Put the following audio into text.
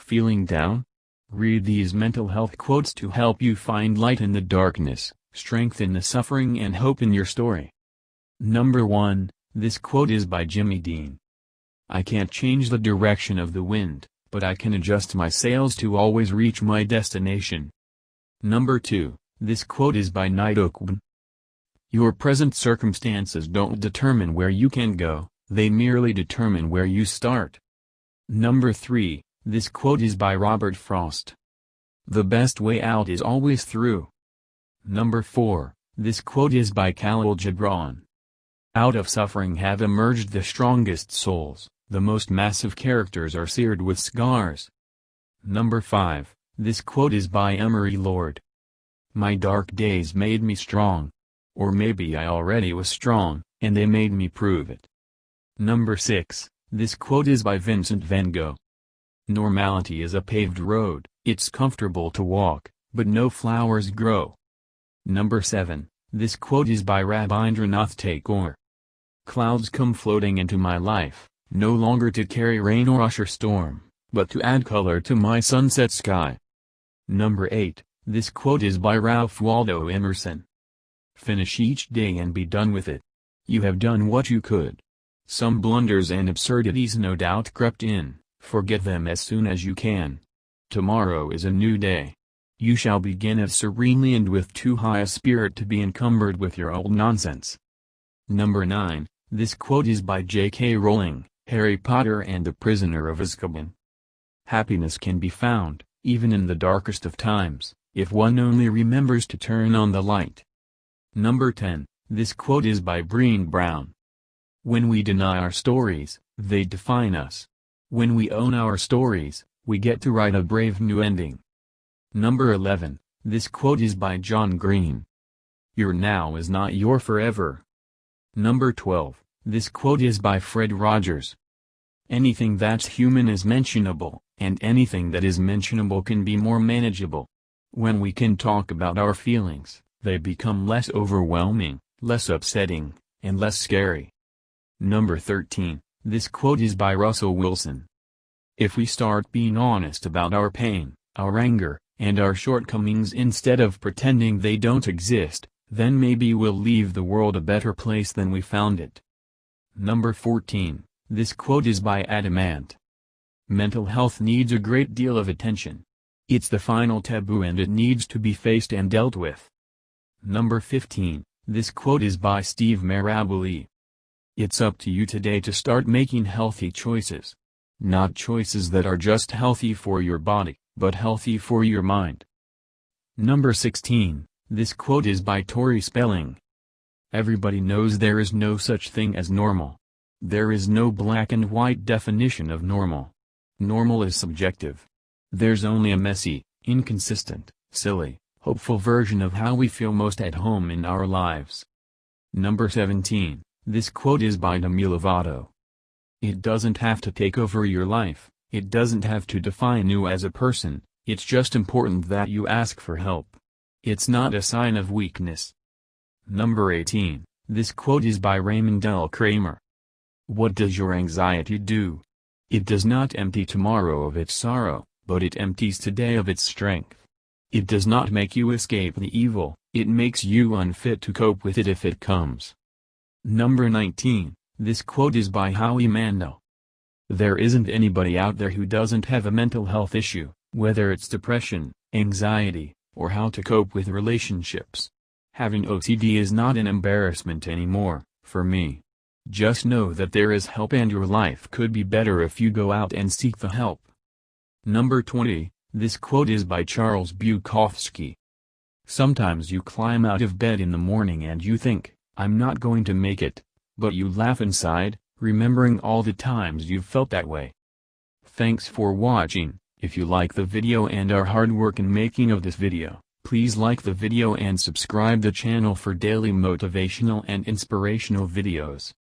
Feeling down? Read these mental health quotes to help you find light in the darkness, strength in the suffering, and hope in your story. Number 1, this quote is by Jimmy Dean. I can't change the direction of the wind, but I can adjust my sails to always reach my destination. Number 2, this quote is by Nidokun. Your present circumstances don't determine where you can go, they merely determine where you start. Number 3, this quote is by Robert Frost. The best way out is always through. Number 4, this quote is by Khalil Gibran. Out of suffering have emerged the strongest souls, the most massive characters are seared with scars. Number 5, this quote is by Emery Lord. My dark days made me strong. Or maybe I already was strong, and they made me prove it. Number 6, this quote is by Vincent van Gogh. Normality is a paved road, it's comfortable to walk, but no flowers grow. Number 7, this quote is by Rabindranath Tagore. Clouds come floating into my life, no longer to carry rain or usher storm, but to add color to my sunset sky. Number 8, this quote is by Ralph Waldo Emerson. Finish each day and be done with it. You have done what you could. Some blunders and absurdities no doubt crept in, forget them as soon as you can. Tomorrow is a new day. You shall begin as serenely and with too high a spirit to be encumbered with your old nonsense. Number 9, this quote is by J.K. Rowling, Harry Potter and the Prisoner of Azkaban. Happiness can be found, even in the darkest of times, if one only remembers to turn on the light. Number 10, this quote is by Brené Brown. When we deny our stories, they define us. When we own our stories, we get to write a brave new ending. Number 11, this quote is by John Green. Your now is not your forever. Number 12, this quote is by Fred Rogers. Anything that's human is mentionable, and anything that is mentionable can be more manageable. When we can talk about our feelings, they become less overwhelming, less upsetting, and less scary. Number 13, this quote is by Russell Wilson. If we start being honest about our pain, our anger, and our shortcomings instead of pretending they don't exist, then maybe we'll leave the world a better place than we found it. Number 14, this quote is by Adamant. Mental health needs a great deal of attention. It's the final taboo and it needs to be faced and dealt with. Number 15, this quote is by Steve Maraboli. It's up to you today to start making healthy choices. Not choices that are just healthy for your body, but healthy for your mind. Number 16, this quote is by Tori Spelling. Everybody knows there is no such thing as normal. There is no black and white definition of normal. Normal is subjective. There's only a messy, inconsistent, silly, hopeful version of how we feel most at home in our lives. Number 17, this quote is by Demi Lovato. It doesn't have to take over your life, it doesn't have to define you as a person, it's just important that you ask for help. It's not a sign of weakness. Number 18, this quote is by Raymond L. Kramer. What does your anxiety do? It does not empty tomorrow of its sorrow, but it empties today of its strength. It does not make you escape the evil, it makes you unfit to cope with it if it comes. Number 19, this quote is by Howie Mandel. There isn't anybody out there who doesn't have a mental health issue, whether it's depression, anxiety, or how to cope with relationships. Having OCD is not an embarrassment anymore, for me. Just know that there is help and your life could be better if you go out and seek the help. Number 20, this quote is by Charles Bukowski. Sometimes you climb out of bed in the morning and you think, I'm not going to make it, but you laugh inside, remembering all the times you've felt that way. Thanks for watching. If you like the video and our hard work in making of this video, please like the video and subscribe the channel for daily motivational and inspirational videos.